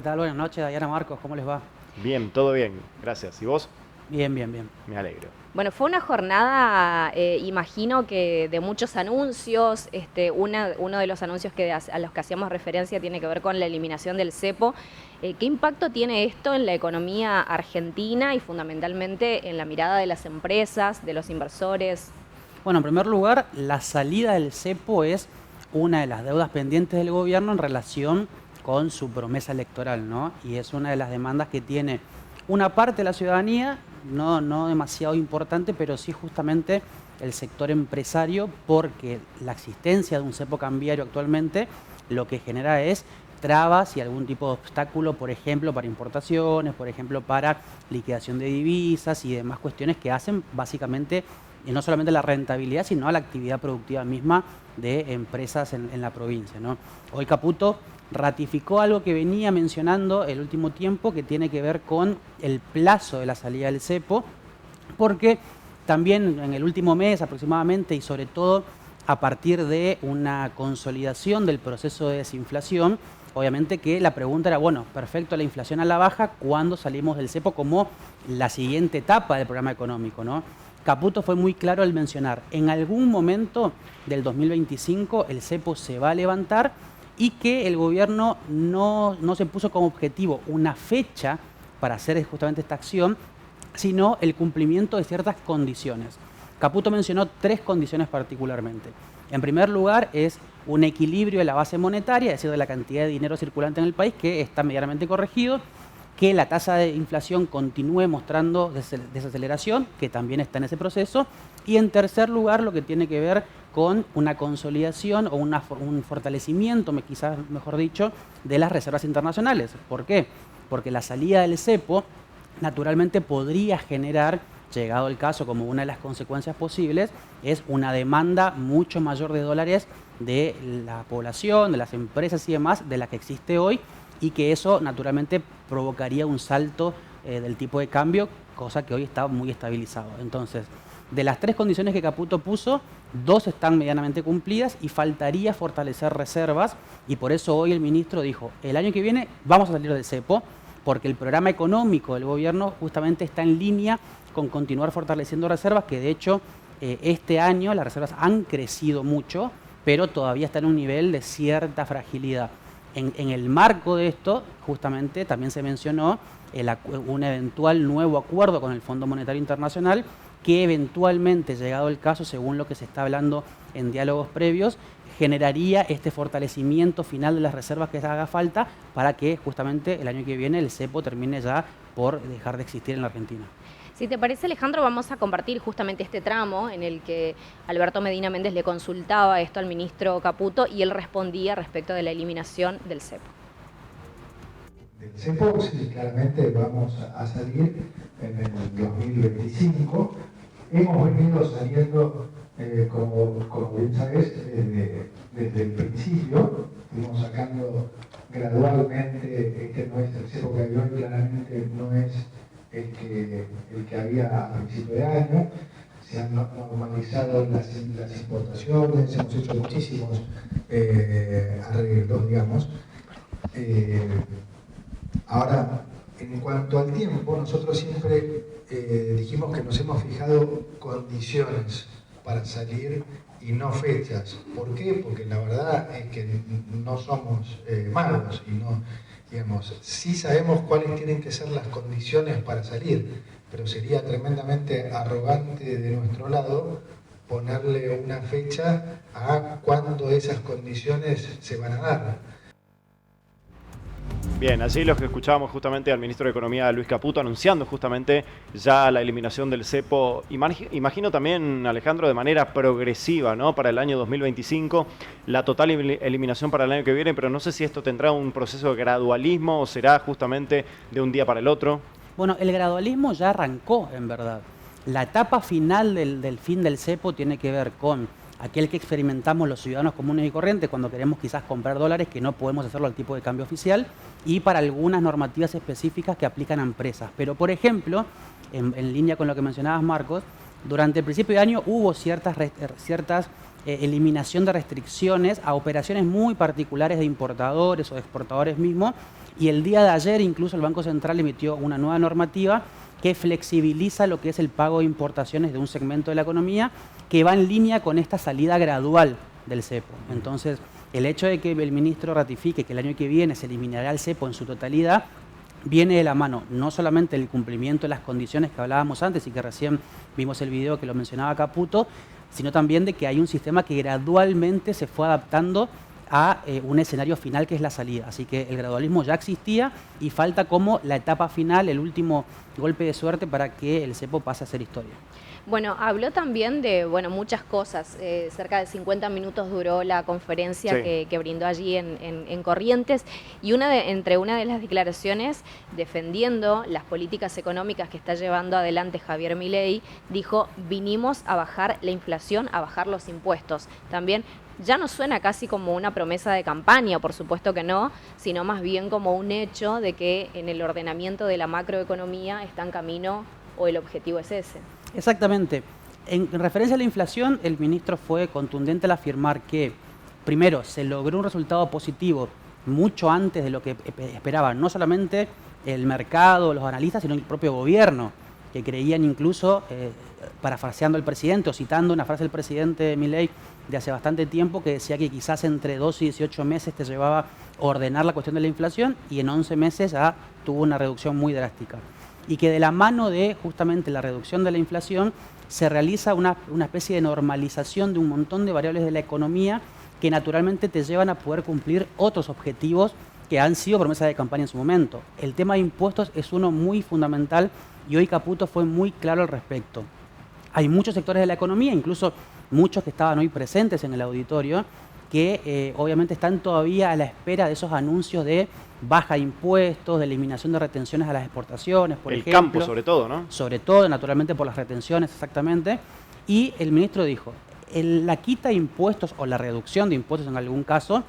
¿Qué tal? Buenas noches, Dayana, Marcos, ¿cómo les va? Bien, todo bien, gracias. ¿Y vos? Bien, bien, bien. Me alegro. Bueno, fue una jornada, imagino que de muchos anuncios. Uno de los anuncios a los que hacíamos referencia tiene que ver con la eliminación del cepo. ¿Qué impacto tiene esto en la economía argentina y fundamentalmente en la mirada de las empresas, de los inversores? Bueno, en primer lugar, la salida del cepo es una de las deudas pendientes del gobierno en relación con su promesa electoral, ¿no? Y es una de las demandas que tiene una parte de la ciudadanía, no demasiado importante, pero sí justamente el sector empresario, porque la existencia de un cepo cambiario actualmente lo que genera es trabas y algún tipo de obstáculo, por ejemplo, para importaciones, por ejemplo, para liquidación de divisas y demás cuestiones que hacen básicamente no solamente la rentabilidad, sino a la actividad productiva misma de empresas en la provincia, ¿no? Hoy Caputo ratificó algo que venía mencionando el último tiempo, que tiene que ver con el plazo de la salida del cepo, porque también en el último mes aproximadamente y sobre todo a partir de una consolidación del proceso de desinflación, obviamente que la pregunta era, bueno, perfecto, la inflación a la baja, ¿cuándo salimos del cepo como la siguiente etapa del programa económico, ¿no? Caputo fue muy claro al mencionar, en algún momento del 2025 el cepo se va a levantar y que el gobierno no se puso como objetivo una fecha para hacer justamente esta acción, sino el cumplimiento de ciertas condiciones. Caputo mencionó tres condiciones particularmente. En primer lugar es un equilibrio de la base monetaria, es decir, de la cantidad de dinero circulante en el país, que está medianamente corregido, que la tasa de inflación continúe mostrando desaceleración, que también está en ese proceso, y en tercer lugar lo que tiene que ver con una consolidación o un fortalecimiento, quizás mejor dicho, de las reservas internacionales. ¿Por qué? Porque la salida del cepo naturalmente podría generar, llegado el caso como una de las consecuencias posibles, es una demanda mucho mayor de dólares de la población, de las empresas y demás, de la que existe hoy, y que eso naturalmente provocaría un salto del tipo de cambio, cosa que hoy está muy estabilizado. Entonces, de las tres condiciones que Caputo puso, dos están medianamente cumplidas y faltaría fortalecer reservas, y por eso hoy el ministro dijo, el año que viene vamos a salir del cepo, porque el programa económico del gobierno justamente está en línea con continuar fortaleciendo reservas, que de hecho este año las reservas han crecido mucho, pero todavía están en un nivel de cierta fragilidad. En el marco de esto, justamente, también se mencionó un eventual nuevo acuerdo con el Fondo Monetario Internacional, que eventualmente, llegado el caso, según lo que se está hablando en diálogos previos, generaría este fortalecimiento final de las reservas que haga falta para que justamente el año que viene el cepo termine ya por dejar de existir en la Argentina. Si te parece, Alejandro, vamos a compartir justamente este tramo en el que Alberto Medina Méndez le consultaba esto al ministro Caputo y él respondía respecto de la eliminación del cepo. Del cepo, sí, claramente vamos a salir en el 2025. Hemos venido saliendo, como bien sabes, desde el principio. Fuimos sacando gradualmente. Este no es el cepo que había hoy, claramente no es el que había a principio de año. Se han normalizado las importaciones, hemos hecho muchísimos arreglos, digamos. Ahora, en cuanto al tiempo, nosotros siempre dijimos que nos hemos fijado condiciones para salir y no fechas. ¿Por qué? Porque la verdad es que no somos magos y no, digamos, sí sabemos cuáles tienen que ser las condiciones para salir, pero sería tremendamente arrogante de nuestro lado ponerle una fecha a cuándo esas condiciones se van a dar. Bien, allí los que escuchábamos justamente al ministro de Economía, Luis Caputo, anunciando justamente ya la eliminación del cepo. Imagino también, Alejandro, de manera progresiva, ¿no? Para el año 2025, la total eliminación para el año que viene, pero no sé si esto tendrá un proceso de gradualismo o será justamente de un día para el otro. Bueno, el gradualismo ya arrancó, en verdad. La etapa final del fin del cepo tiene que ver con aquel que experimentamos los ciudadanos comunes y corrientes cuando queremos quizás comprar dólares, que no podemos hacerlo al tipo de cambio oficial, y para algunas normativas específicas que aplican a empresas. Pero, por ejemplo, en línea con lo que mencionabas, Marcos, durante el principio de año hubo ciertas eliminación de restricciones a operaciones muy particulares de importadores o de exportadores mismos, Y el día de ayer incluso el Banco Central emitió una nueva normativa que flexibiliza lo que es el pago de importaciones de un segmento de la economía que va en línea con esta salida gradual del cepo. Entonces, el hecho de que el ministro ratifique que el año que viene se eliminará el cepo en su totalidad, viene de la mano no solamente el cumplimiento de las condiciones que hablábamos antes y que recién vimos el video que lo mencionaba Caputo, sino también de que hay un sistema que gradualmente se fue adaptando a un escenario final que es la salida. Así que el gradualismo ya existía y falta como la etapa final, el último golpe de suerte para que el cepo pase a ser historia. Bueno, habló también de muchas cosas. Cerca de 50 minutos duró la conferencia Sí. que brindó allí en Corrientes, y entre una de las declaraciones, defendiendo las políticas económicas que está llevando adelante Javier Milei, dijo: vinimos a bajar la inflación, a bajar los impuestos. También ya no suena casi como una promesa de campaña, por supuesto que no, sino más bien como un hecho de que en el ordenamiento de la macroeconomía está en camino, o el objetivo es ese. Exactamente. En referencia a la inflación, el ministro fue contundente al afirmar que, primero, se logró un resultado positivo mucho antes de lo que esperaban, no solamente el mercado, los analistas, sino el propio gobierno, que creían incluso, parafraseando al presidente o citando una frase del presidente Milei de hace bastante tiempo, que decía que quizás entre 2 y 18 meses te llevaba a ordenar la cuestión de la inflación, y en 11 meses ya tuvo una reducción muy drástica. Y que de la mano de justamente la reducción de la inflación se realiza una especie de normalización de un montón de variables de la economía que naturalmente te llevan a poder cumplir otros objetivos que han sido promesas de campaña en su momento. El tema de impuestos es uno muy fundamental y hoy Caputo fue muy claro al respecto. Hay muchos sectores de la economía, incluso muchos que estaban hoy presentes en el auditorio, que obviamente están todavía a la espera de esos anuncios de baja de impuestos, de eliminación de retenciones a las exportaciones, por ejemplo. El campo sobre todo, ¿no? Sobre todo, naturalmente, por las retenciones, exactamente. Y el ministro dijo, la quita de impuestos o la reducción de impuestos en algún caso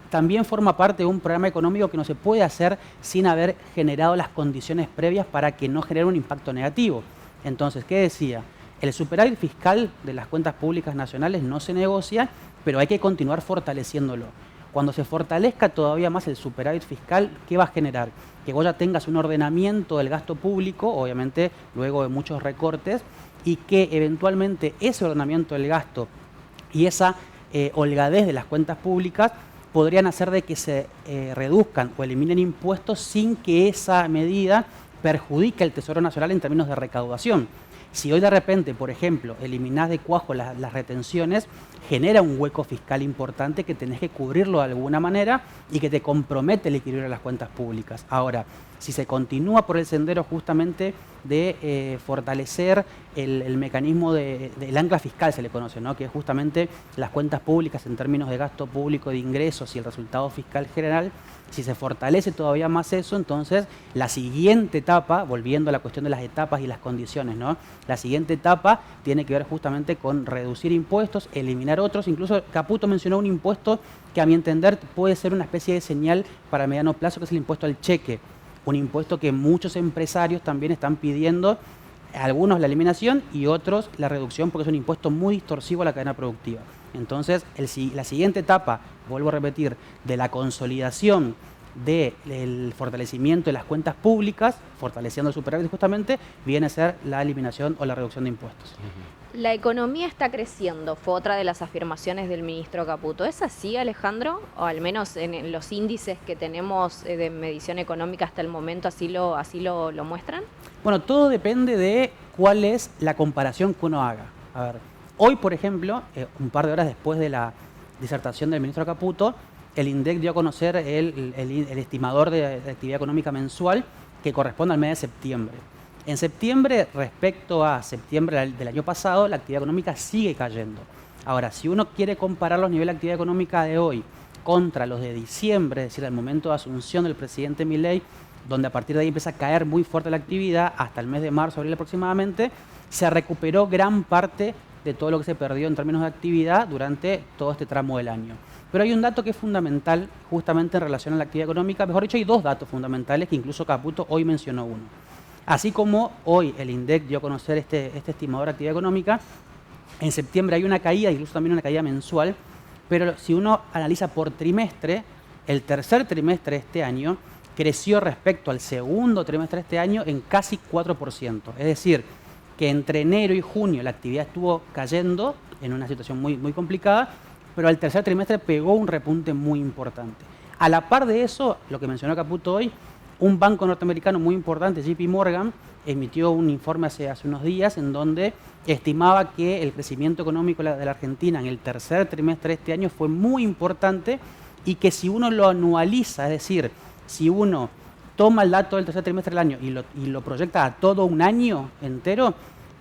también forma parte de un programa económico que no se puede hacer sin haber generado las condiciones previas para que no genere un impacto negativo. Entonces, ¿qué decía? El superávit fiscal de las cuentas públicas nacionales no se negocia, pero hay que continuar fortaleciéndolo. Cuando se fortalezca todavía más el superávit fiscal, ¿qué va a generar? Que vos ya tengas un ordenamiento del gasto público, obviamente luego de muchos recortes, y que eventualmente ese ordenamiento del gasto y esa holgadez de las cuentas públicas podrían hacer de que se reduzcan o eliminen impuestos sin que esa medida perjudique al Tesoro Nacional en términos de recaudación. Si hoy de repente, por ejemplo, eliminás de cuajo las retenciones, genera un hueco fiscal importante que tenés que cubrirlo de alguna manera y que te compromete el equilibrio de las cuentas públicas. Ahora, si se continúa por el sendero justamente de fortalecer el mecanismo del ancla fiscal, se le conoce, ¿no? Que es justamente las cuentas públicas en términos de gasto público, de ingresos y el resultado fiscal general, si se fortalece todavía más eso, entonces la siguiente etapa, volviendo a la cuestión de las etapas y las condiciones, ¿no? La siguiente etapa tiene que ver justamente con reducir impuestos, eliminar otros. Incluso Caputo mencionó un impuesto que a mi entender puede ser una especie de señal para mediano plazo, que es el impuesto al cheque. Un impuesto que muchos empresarios también están pidiendo, algunos la eliminación y otros la reducción, porque es un impuesto muy distorsivo a la cadena productiva. Entonces, la siguiente etapa, vuelvo a repetir, de la consolidación del fortalecimiento de las cuentas públicas, fortaleciendo el superávit justamente, viene a ser la eliminación o la reducción de impuestos. La economía está creciendo, fue otra de las afirmaciones del ministro Caputo. ¿Es así, Alejandro? O al menos en los índices que tenemos de medición económica hasta el momento, ¿así lo muestran? Bueno, todo depende de cuál es la comparación que uno haga. A ver, hoy, por ejemplo, un par de horas después de la disertación del ministro Caputo, el INDEC dio a conocer el estimador de actividad económica mensual que corresponde al mes de septiembre. En septiembre, respecto a septiembre del año pasado, la actividad económica sigue cayendo. Ahora, si uno quiere comparar los niveles de actividad económica de hoy contra los de diciembre, es decir, el momento de asunción del presidente Milei, donde a partir de ahí empieza a caer muy fuerte la actividad, hasta el mes de marzo, abril aproximadamente, se recuperó gran parte de todo lo que se perdió en términos de actividad durante todo este tramo del año. Pero hay un dato que es fundamental justamente en relación a la actividad económica. Mejor dicho, hay dos datos fundamentales que incluso Caputo hoy mencionó uno. Así como hoy el INDEC dio a conocer este estimador de actividad económica, en septiembre hay una caída, incluso también una caída mensual, pero si uno analiza por trimestre, el tercer trimestre de este año creció respecto al segundo trimestre de este año en casi 4%. Es decir, que entre enero y junio la actividad estuvo cayendo en una situación muy, muy complicada, pero al tercer trimestre pegó un repunte muy importante. A la par de eso, lo que mencionó Caputo hoy, un banco norteamericano muy importante, JP Morgan, emitió un informe hace unos días en donde estimaba que el crecimiento económico de la Argentina en el tercer trimestre de este año fue muy importante y que si uno lo anualiza, es decir, si uno toma el dato del tercer trimestre del año y lo proyecta a todo un año entero,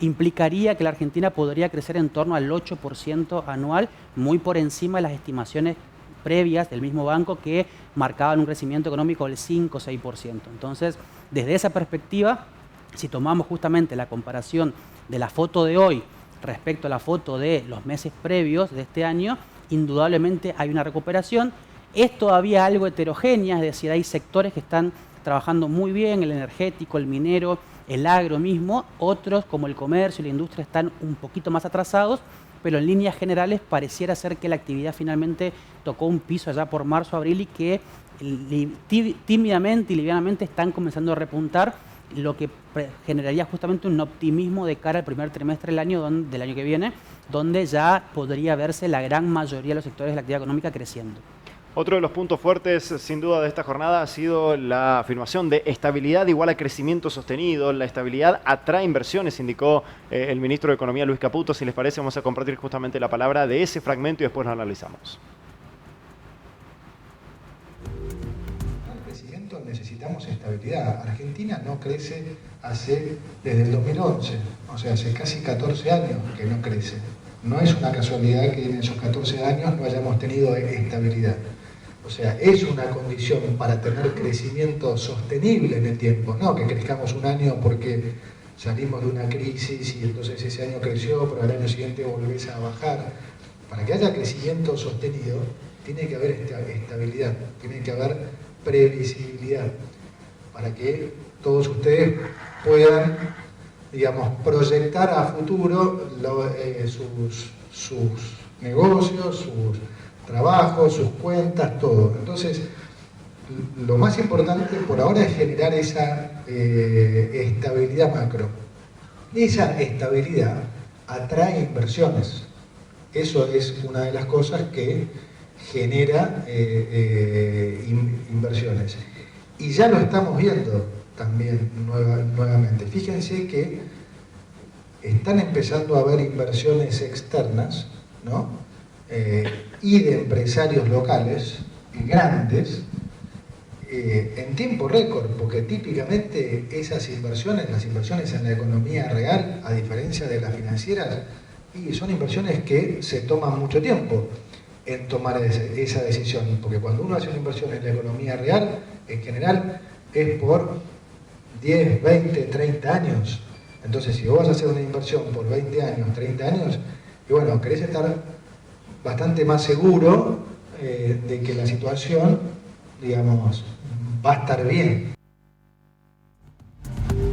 implicaría que la Argentina podría crecer en torno al 8% anual, muy por encima de las estimaciones previas del mismo banco que marcaban un crecimiento económico del 5 o 6%. Entonces, desde esa perspectiva, si tomamos justamente la comparación de la foto de hoy respecto a la foto de los meses previos de este año, indudablemente hay una recuperación. Es todavía algo heterogénea, es decir, hay sectores que están trabajando muy bien, el energético, el minero, el agro mismo, otros como el comercio y la industria están un poquito más atrasados, pero en líneas generales pareciera ser que la actividad finalmente tocó un piso allá por marzo, abril y que tímidamente y livianamente están comenzando a repuntar, lo que generaría justamente un optimismo de cara al primer trimestre del año que viene, donde ya podría verse la gran mayoría de los sectores de la actividad económica creciendo. Otro de los puntos fuertes, sin duda, de esta jornada ha sido la afirmación de estabilidad igual a crecimiento sostenido. La estabilidad atrae inversiones, indicó el ministro de Economía, Luis Caputo. Si les parece, vamos a compartir justamente la palabra de ese fragmento y después lo analizamos. Para el crecimiento necesitamos estabilidad. Argentina no crece desde el 2011, o sea, hace casi 14 años que no crece. No es una casualidad que en esos 14 años no hayamos tenido estabilidad. O sea, es una condición para tener crecimiento sostenible en el tiempo, no que crezcamos un año porque salimos de una crisis y entonces ese año creció, pero al año siguiente volvés a bajar. Para que haya crecimiento sostenido, tiene que haber estabilidad, tiene que haber previsibilidad, para que todos ustedes puedan, digamos, proyectar a futuro sus negocios, sus trabajos, sus cuentas, todo. Entonces, lo más importante por ahora es generar esa estabilidad macro. Esa estabilidad atrae inversiones. Eso es una de las cosas que genera inversiones. Y ya lo estamos viendo también nuevamente. Fíjense que están empezando a haber inversiones externas, ¿no? Y de empresarios locales grandes en tiempo récord, porque típicamente esas inversiones, las inversiones en la economía real, a diferencia de las financieras, y son inversiones que se toman mucho tiempo en tomar esa decisión, porque cuando uno hace una inversión en la economía real, en general es por 10, 20, 30 años. Entonces, si vos vas a hacer una inversión por 20 años, 30 años, y bueno, querés estar bastante más seguro de que la situación, digamos, va a estar bien.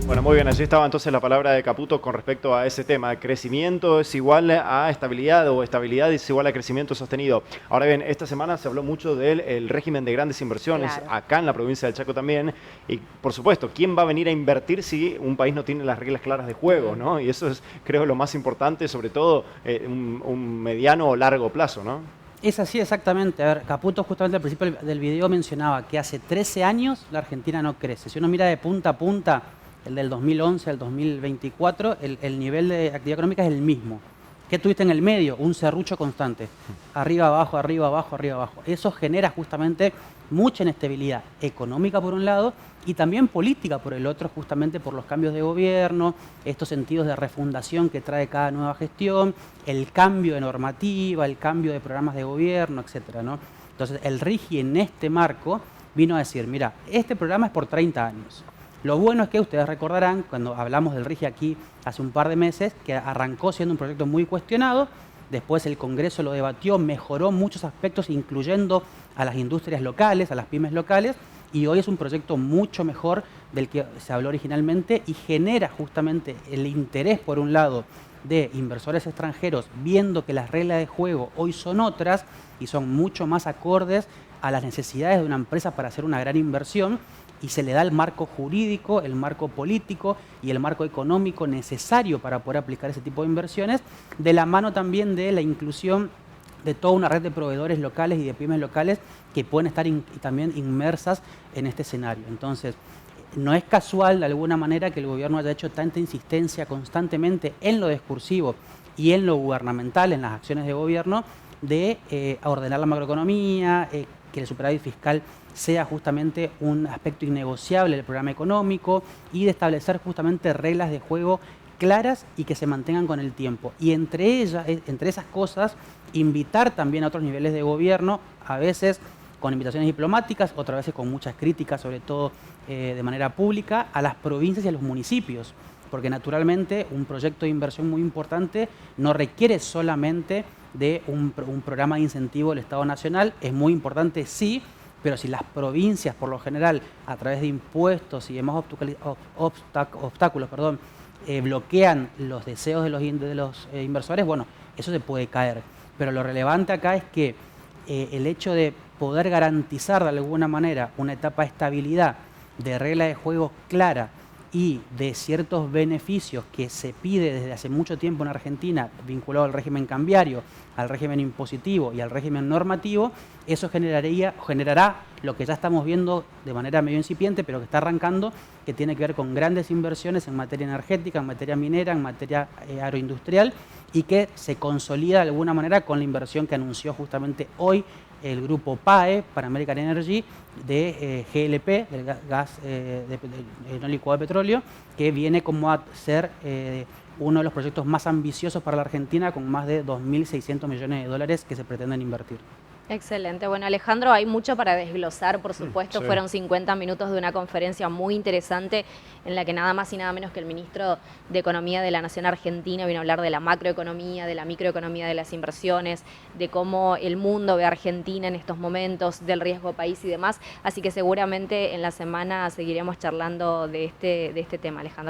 Bueno, muy bien, allí estaba entonces la palabra de Caputo con respecto a ese tema. Crecimiento es igual a estabilidad o estabilidad es igual a crecimiento sostenido. Ahora bien, esta semana se habló mucho del régimen de grandes inversiones, claro, acá en la provincia del Chaco también. Y por supuesto, ¿quién va a venir a invertir si un país no tiene las reglas claras de juego, ¿no? Y eso es, creo, lo más importante, sobre todo un mediano o largo plazo, ¿no? Es así exactamente. A ver, Caputo justamente al principio del video mencionaba que hace 13 años la Argentina no crece. Si uno mira de punta a punta, el del 2011 al 2024, el nivel de actividad económica es el mismo. ¿Qué tuviste en el medio? Un serrucho constante. Arriba, abajo, arriba, abajo, arriba, abajo. Eso genera justamente mucha inestabilidad económica por un lado y también política por el otro, justamente por los cambios de gobierno, estos sentidos de refundación que trae cada nueva gestión, el cambio de normativa, el cambio de programas de gobierno, etcétera, ¿no? Entonces, el RIGI en este marco vino a decir, mira, este programa es por 30 años. Lo bueno es que ustedes recordarán, cuando hablamos del RIGI aquí hace un par de meses, que arrancó siendo un proyecto muy cuestionado, después el Congreso lo debatió, mejoró muchos aspectos, incluyendo a las industrias locales, a las pymes locales, y hoy es un proyecto mucho mejor del que se habló originalmente y genera justamente el interés, por un lado, de inversores extranjeros, viendo que las reglas de juego hoy son otras y son mucho más acordes a las necesidades de una empresa para hacer una gran inversión, y se le da el marco jurídico, el marco político y el marco económico necesario para poder aplicar ese tipo de inversiones, de la mano también de la inclusión de toda una red de proveedores locales y de pymes locales que pueden estar también inmersas en este escenario. Entonces, no es casual de alguna manera que el gobierno haya hecho tanta insistencia constantemente en lo discursivo y en lo gubernamental, en las acciones de gobierno, de ordenar la macroeconomía, que el superávit fiscal sea justamente un aspecto innegociable del programa económico y de establecer justamente reglas de juego claras y que se mantengan con el tiempo. Y entre esas cosas, invitar también a otros niveles de gobierno, a veces con invitaciones diplomáticas, otras veces con muchas críticas, sobre todo de manera pública, a las provincias y a los municipios. Porque naturalmente un proyecto de inversión muy importante no requiere solamente de un programa de incentivo del Estado Nacional, es muy importante sí, pero si las provincias por lo general a través de impuestos y demás obstáculos, bloquean los deseos de los inversores, bueno, eso se puede caer. Pero lo relevante acá es que el hecho de poder garantizar de alguna manera una etapa de estabilidad, de regla de juego clara y de ciertos beneficios que se pide desde hace mucho tiempo en Argentina, vinculado al régimen cambiario, al régimen impositivo y al régimen normativo, eso generará lo que ya estamos viendo de manera medio incipiente, pero que está arrancando, que tiene que ver con grandes inversiones en materia energética, en materia minera, en materia agroindustrial, y que se consolida de alguna manera con la inversión que anunció justamente hoy el grupo PAE, Pan American Energy, de GLP, del gas no licuado de petróleo, que viene como a ser uno de los proyectos más ambiciosos para la Argentina, con más de 2.600 millones de dólares que se pretenden invertir. Excelente. Bueno, Alejandro, hay mucho para desglosar, por supuesto. Sí. Fueron 50 minutos de una conferencia muy interesante en la que nada más y nada menos que el ministro de Economía de la Nación Argentina vino a hablar de la macroeconomía, de la microeconomía de las inversiones, de cómo el mundo ve a Argentina en estos momentos, del riesgo país y demás. Así que seguramente en la semana seguiremos charlando de este tema, Alejandro.